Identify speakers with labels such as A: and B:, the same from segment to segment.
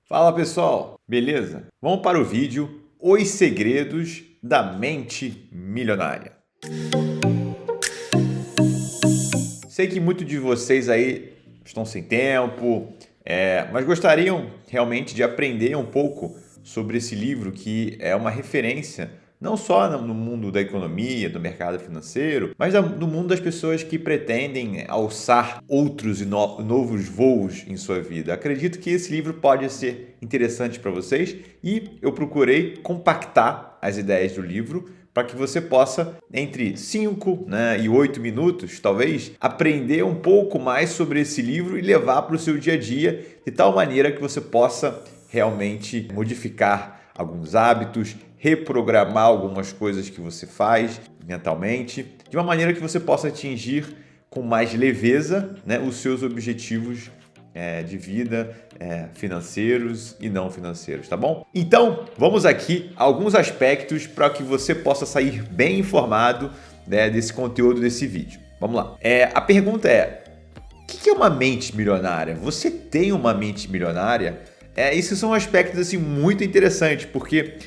A: Fala pessoal, beleza? Vamos para o vídeo Os Segredos da Mente Milionária. Sei que muitos de vocês aí estão sem tempo, mas gostariam realmente de aprender um pouco sobre esse livro que é uma referência não só no mundo da economia, do mercado financeiro, mas no mundo das pessoas que pretendem alçar outros e novos voos em sua vida. Acredito que esse livro pode ser interessante para vocês e eu procurei compactar as ideias do livro para que você possa, entre 5 e 8 minutos, talvez, aprender um pouco mais sobre esse livro e levar para o seu dia a dia, de tal maneira que você possa realmente modificar alguns hábitos, reprogramar algumas coisas que você faz mentalmente, de uma maneira que você possa atingir com mais leveza, os seus objetivos de vida, financeiros e não financeiros, tá bom? Então, vamos aqui a alguns aspectos para que você possa sair bem informado, desse conteúdo desse vídeo. Vamos lá. A pergunta é: o que é uma mente milionária? Você tem uma mente milionária? Esses são aspectos assim, muito interessantes, porque,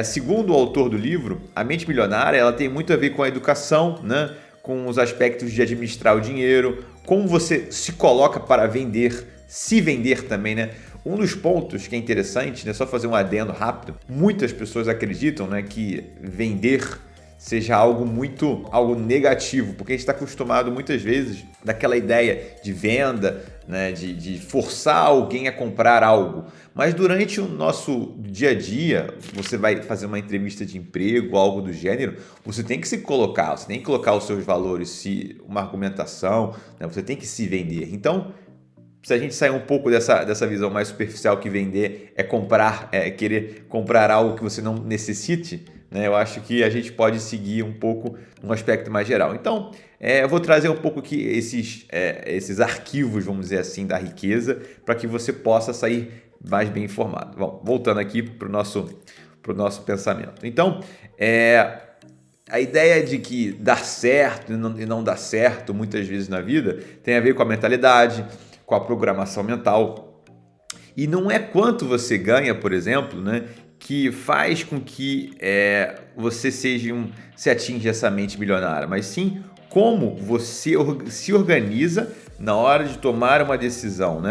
A: segundo o autor do livro, a mente milionária ela tem muito a ver com a educação, com os aspectos de administrar o dinheiro, como você se coloca para vender, se vender também, Um dos pontos que é interessante, só fazer um adendo rápido, muitas pessoas acreditam, que vender seja algo negativo, porque a gente está acostumado muitas vezes daquela ideia de venda, de forçar alguém a comprar algo. Mas durante o nosso dia a dia, você vai fazer uma entrevista de emprego, algo do gênero, você tem que se colocar, você tem que colocar os seus valores, uma argumentação, você tem que se vender. Então, se a gente sair um pouco dessa visão mais superficial que vender é comprar, querer comprar algo que você não necessite, eu acho que a gente pode seguir um pouco um aspecto mais geral. Então, eu vou trazer um pouco aqui esses arquivos, vamos dizer assim, da riqueza, para que você possa sair mais bem informado. Bom, voltando aqui para o nosso pensamento. Então, a ideia de que dar certo e não dar certo, muitas vezes na vida, tem a ver com a mentalidade, com a programação mental. E não é quanto você ganha, por exemplo, que faz com que você se atinja essa mente milionária, mas sim como você se organiza na hora de tomar uma decisão,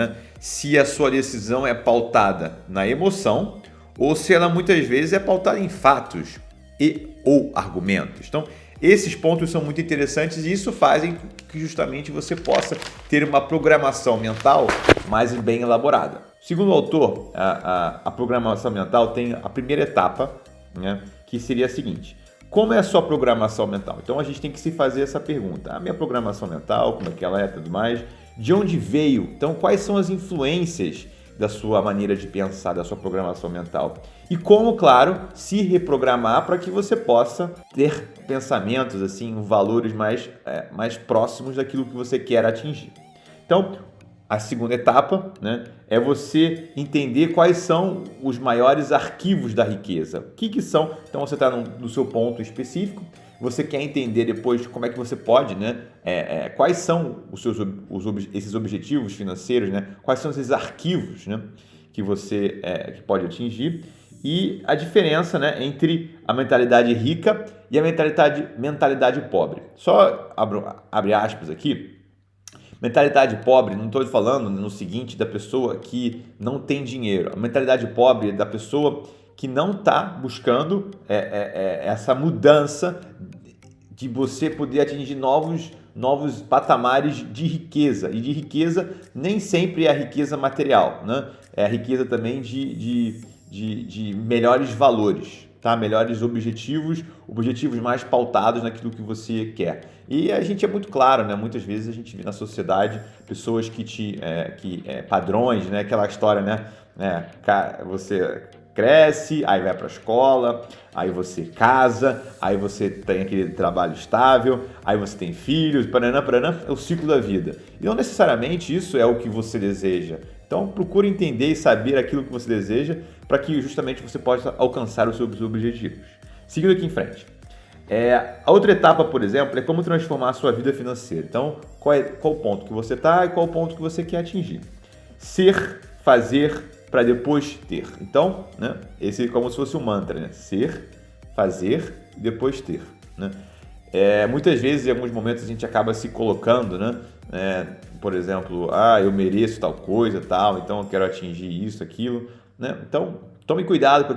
A: Se a sua decisão é pautada na emoção ou se ela muitas vezes é pautada em fatos ou argumentos. Então, esses pontos são muito interessantes e isso fazem que justamente você possa ter uma programação mental mais bem elaborada. Segundo o autor, a programação mental tem a primeira etapa, que seria a seguinte: como é a sua programação mental? Então a gente tem que se fazer essa pergunta: a minha programação mental, como é que ela é, tudo mais, de onde veio? Então quais são as influências da sua maneira de pensar, da sua programação mental? E como, claro, se reprogramar para que você possa ter pensamentos, assim, valores mais próximos daquilo que você quer atingir. Então, a segunda etapa, é você entender quais são os maiores arquivos da riqueza. O que são? Então, você está no seu ponto específico, você quer entender depois como é que você pode, quais são esses objetivos financeiros, quais são esses arquivos, que você que pode atingir, e a diferença, entre a mentalidade rica e a mentalidade pobre. Só abre aspas aqui. Mentalidade pobre, não estou falando no seguinte da pessoa que não tem dinheiro. A mentalidade pobre é da pessoa que não está buscando essa mudança de você poder atingir novos patamares de riqueza. E de riqueza nem sempre é a riqueza material, É a riqueza também de melhores valores, tá? Melhores objetivos mais pautados naquilo que você quer. E a gente é muito claro, muitas vezes a gente vê na sociedade pessoas padrões, aquela história, você cresce, aí vai para a escola, aí você casa, aí você tem aquele trabalho estável, aí você tem filhos, paraná, é o ciclo da vida. E não necessariamente isso é o que você deseja. Então procure entender e saber aquilo que você deseja para que justamente você possa alcançar os seus objetivos. Seguindo aqui em frente. A outra etapa, por exemplo, é como transformar a sua vida financeira. Então, qual o ponto que você está e qual o ponto que você quer atingir. Ser, fazer, para depois ter. Então, né, esse é como se fosse um mantra, né? Ser, fazer e depois ter, né? Muitas vezes, em alguns momentos, a gente acaba se colocando, né? Por exemplo, eu mereço tal coisa, tal, então eu quero atingir isso, aquilo, né? Então, tome cuidado com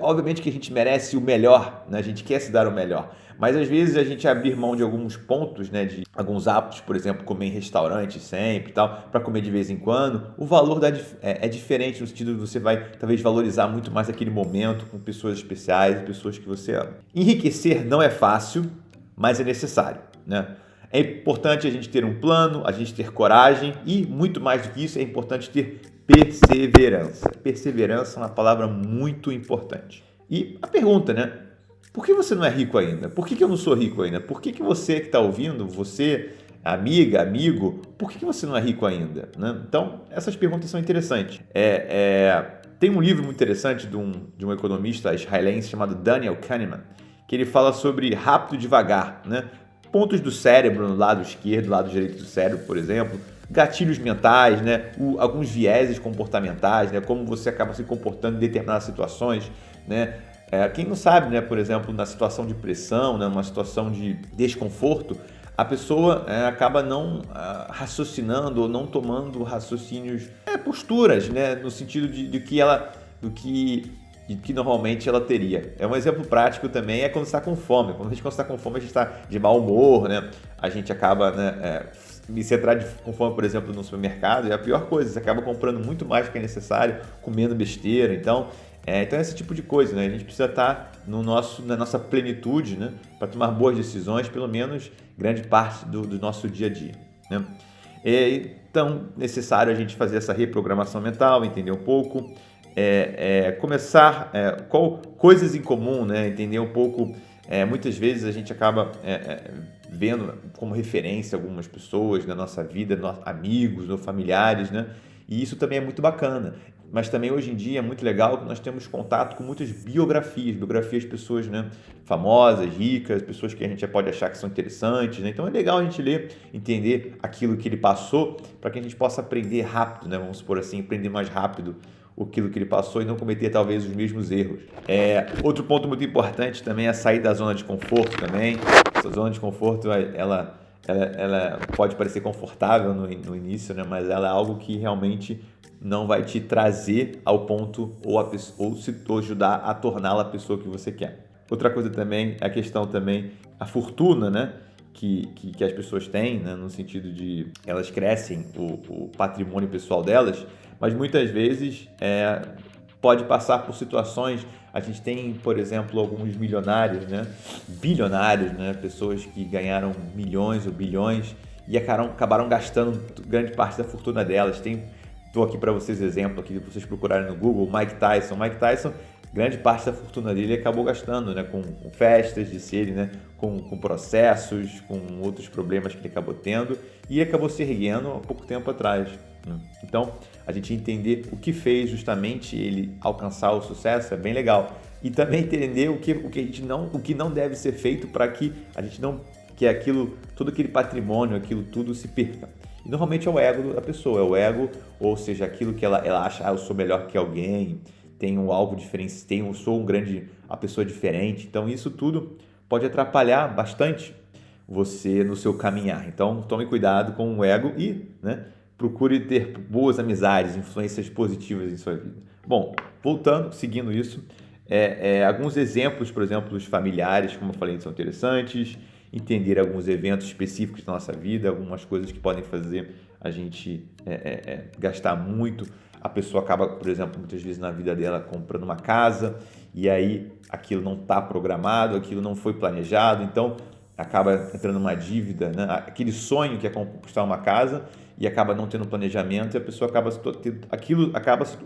A: obviamente que a gente merece o melhor, né? A gente quer se dar o melhor, mas às vezes a gente abrir mão de alguns pontos, né? De alguns hábitos, por exemplo, comer em restaurante sempre, tal, para comer de vez em quando, o valor é diferente no sentido de você vai talvez valorizar muito mais aquele momento com pessoas especiais, pessoas que você ama. Enriquecer não é fácil, mas é necessário, né? É importante a gente ter um plano, a gente ter coragem e, muito mais do que isso, é importante ter perseverança. Perseverança é uma palavra muito importante. E a pergunta, né? Por que você não é rico ainda? Por que eu não sou rico ainda? Por que você que está ouvindo, você, amiga, amigo, por que você não é rico ainda? Né? Então, essas perguntas são interessantes. Tem um livro muito interessante de um economista israelense chamado Daniel Kahneman, que ele fala sobre rápido e devagar, né? Pontos do cérebro no lado esquerdo, no lado direito do cérebro, por exemplo, gatilhos mentais, né? Alguns vieses comportamentais, né? Como você acaba se comportando em determinadas situações, né? Quem não sabe, né? Por exemplo, na situação de pressão, né? Uma situação de desconforto, a pessoa acaba não raciocinando ou não tomando raciocínios, posturas, né? No sentido de que normalmente ela teria. Um exemplo prático também é quando está com fome. Quando a gente está com fome, a gente está de mau humor, né? A gente acaba, né, se entrar com fome, por exemplo, no supermercado, é a pior coisa. Você acaba comprando muito mais do que é necessário, comendo besteira. Então, esse tipo de coisa, né? A gente precisa estar na nossa plenitude, né? Para tomar boas decisões, pelo menos grande parte do nosso dia a dia, né? Então, necessário a gente fazer essa reprogramação mental, entender um pouco, começar coisas em comum, né? Entender um pouco. Muitas vezes a gente acaba vendo como referência algumas pessoas na nossa vida, amigos ou familiares, né? E isso também é muito bacana. Mas também hoje em dia é muito legal que nós temos contato com muitas biografias de pessoas, né, famosas, ricas, pessoas que a gente pode achar que são interessantes, né? Então é legal a gente ler, entender aquilo que ele passou para que a gente possa aprender rápido, né? Vamos supor assim, aprender mais rápido aquilo que ele passou e não cometer talvez os mesmos erros. Outro ponto muito importante também é sair da zona de conforto também. Essa zona de conforto, ela pode parecer confortável no início, né? Mas ela é algo que realmente não vai te trazer ao ponto ou ajudar a torná-la a pessoa que você quer. Outra coisa também é a questão também, a fortuna, né? Que as pessoas têm, né? No sentido de elas crescem o patrimônio pessoal delas, mas muitas vezes pode passar por situações. A gente tem, por exemplo, alguns milionários, né? Bilionários, né? Pessoas que ganharam milhões ou bilhões e acabaram gastando grande parte da fortuna delas. Estou aqui para vocês exemplo aqui, se vocês procurarem no Google, Mike Tyson. Mike Tyson, grande parte da fortuna dele acabou gastando, né? Com festas de ser, né? Com processos, com outros problemas que ele acabou tendo e acabou se erguendo há pouco tempo atrás. Então, a gente entender o que fez justamente ele alcançar o sucesso é bem legal. E também entender o que não deve ser feito para que a gente não, que todo aquele patrimônio, aquilo tudo se perca. E normalmente é o ego da pessoa, é o ego, ou seja, aquilo que ela acha, eu sou melhor que alguém, tenho algo diferente, sou a pessoa diferente. Então isso tudo pode atrapalhar bastante você no seu caminhar. Então tome cuidado com o ego e, né, procure ter boas amizades, influências positivas em sua vida. Bom, voltando, seguindo isso, alguns exemplos, por exemplo, os familiares, como eu falei, são interessantes. Entender alguns eventos específicos da nossa vida, algumas coisas que podem fazer a gente gastar muito. A pessoa acaba, por exemplo, muitas vezes na vida dela comprando uma casa e aí aquilo não está programado, aquilo não foi planejado, então acaba entrando numa dívida, né? Aquele sonho que é conquistar uma casa e acaba não tendo planejamento e a pessoa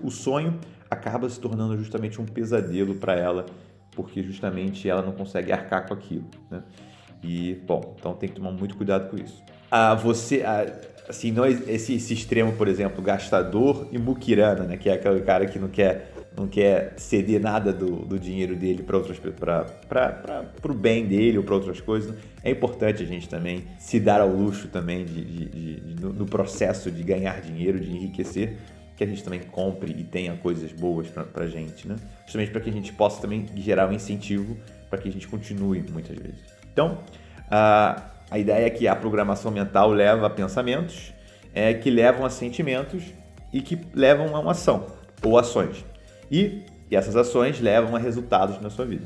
A: o sonho acaba se tornando justamente um pesadelo para ela, porque justamente ela não consegue arcar com aquilo, né? E, bom, então tem que tomar muito cuidado com isso. Assim, não esse extremo, por exemplo, gastador e muquirana, né? Que é aquele cara que não quer ceder nada do dinheiro dele para o bem dele ou para outras coisas. É importante a gente também se dar ao luxo também no processo de ganhar dinheiro, de enriquecer, que a gente também compre e tenha coisas boas pra gente, né? Justamente para que a gente possa também gerar um incentivo para que a gente continue muitas vezes. Então, a ideia é que a programação mental leva a pensamentos, que levam a sentimentos e que levam a uma ação ou ações. E essas ações levam a resultados na sua vida.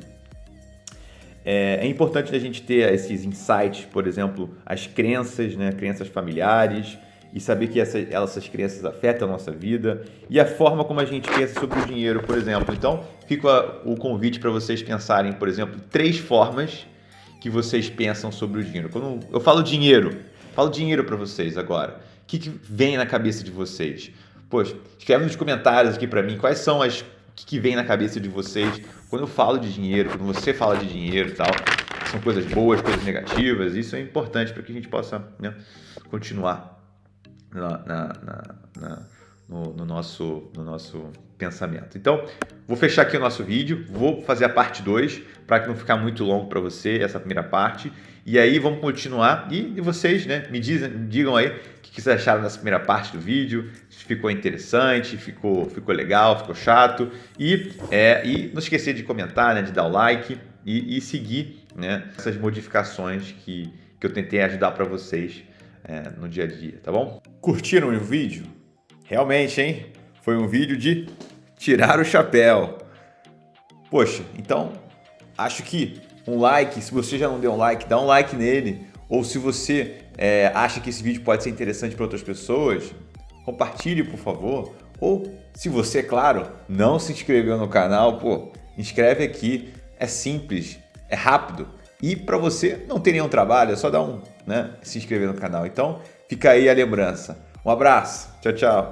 A: É importante a gente ter esses insights, por exemplo, as crenças, né, crenças familiares, e saber que essas crenças afetam a nossa vida e a forma como a gente pensa sobre o dinheiro, por exemplo. Então, fica o convite para vocês pensarem, por exemplo, 3 formas que vocês pensam sobre o dinheiro. Quando eu falo dinheiro para vocês agora. O que vem na cabeça de vocês? Poxa, escreve nos comentários aqui para mim quais são o que vem na cabeça de vocês quando eu falo de dinheiro, quando você fala de dinheiro e tal. São coisas boas, coisas negativas. Isso é importante para que a gente possa, né, continuar no nosso pensamento. Então, vou fechar aqui o nosso vídeo, vou fazer a parte 2 para que não ficar muito longo para você, essa primeira parte, e aí vamos continuar e vocês, né, me digam aí o que vocês acharam dessa primeira parte do vídeo, se ficou interessante, ficou legal, ficou chato, e não esquecer de comentar, né, de dar o like e seguir, né, essas modificações que eu tentei ajudar para vocês no dia a dia, tá bom? Curtiram o vídeo? Realmente, hein? Foi um vídeo de tirar o chapéu. Poxa, então acho que um like, se você já não deu um like, dá um like nele. Ou se você acha que esse vídeo pode ser interessante para outras pessoas, compartilhe, por favor. Ou se você, claro, não se inscreveu no canal, inscreve aqui. É simples, é rápido. E para você não ter nenhum trabalho, é só dar se inscrever no canal. Então, fica aí a lembrança. Um abraço. Tchau, tchau.